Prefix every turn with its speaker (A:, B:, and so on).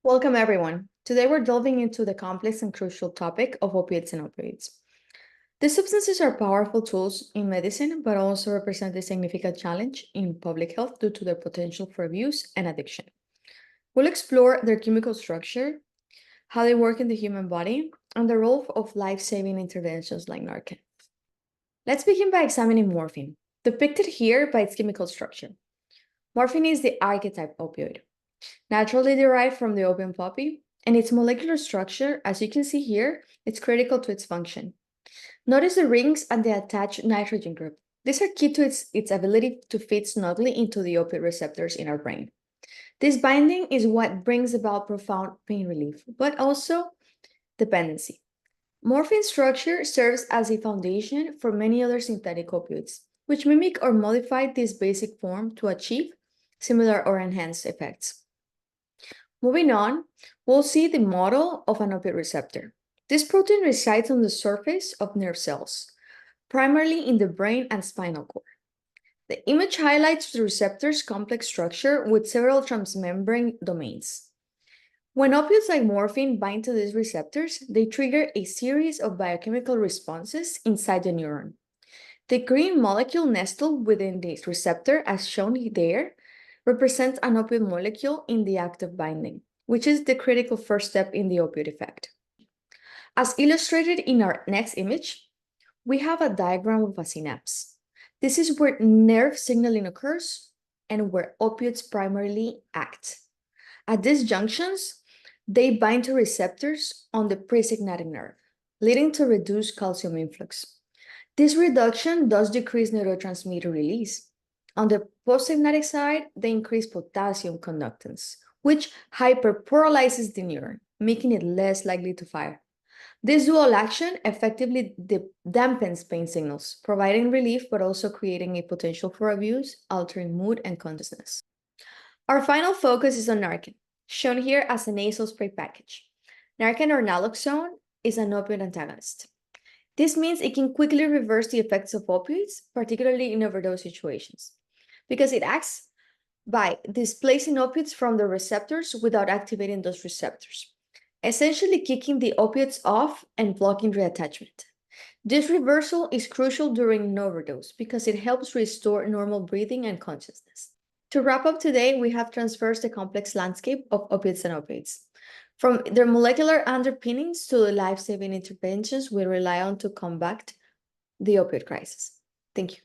A: Welcome, everyone. Today, we're delving into the complex and crucial topic of opiates and opioids. These substances are powerful tools in medicine, but also represent a significant challenge in public health due to their potential for abuse and addiction. We'll explore their chemical structure, how they work in the human body, and the role of life-saving interventions like Narcan. Let's begin by examining morphine, depicted here by its chemical structure. Morphine is the archetype opioid, naturally derived from the opium poppy, and its molecular structure, as you can see here, is critical to its function. Notice the rings and the attached nitrogen group. These are key to its ability to fit snugly into the opioid receptors in our brain. This binding is what brings about profound pain relief, but also dependency. Morphine structure serves as a foundation for many other synthetic opioids, which mimic or modify this basic form to achieve similar or enhanced effects. Moving on, we'll see the model of an opioid receptor. This protein resides on the surface of nerve cells, primarily in the brain and spinal cord. The image highlights the receptor's complex structure with several transmembrane domains. When opioids like morphine bind to these receptors, they trigger a series of biochemical responses inside the neuron. The green molecule nestled within this receptor, as shown there, represents an opioid molecule in the act of binding, which is the critical first step in the opioid effect. As illustrated in our next image, we have a diagram of a synapse. This is where nerve signaling occurs and where opioids primarily act. At these junctions, they bind to receptors on the presynaptic nerve, leading to reduced calcium influx. This reduction does decrease neurotransmitter release. On the postsynaptic side, they increase potassium conductance, which hyperpolarizes the neuron, making it less likely to fire. This dual action effectively dampens pain signals, providing relief but also creating a potential for abuse, altering mood and consciousness. Our final focus is on Narcan, shown here as a nasal spray package. Narcan or naloxone is an opioid antagonist. This means it can quickly reverse the effects of opioids, particularly in overdose situations, because it acts by displacing opioids from the receptors without activating those receptors, essentially kicking the opioids off and blocking reattachment. This reversal is crucial during an overdose because it helps restore normal breathing and consciousness. To wrap up today, we have traversed the complex landscape of opiates and opioids. From their molecular underpinnings to the life-saving interventions we rely on to combat the opioid crisis. Thank you.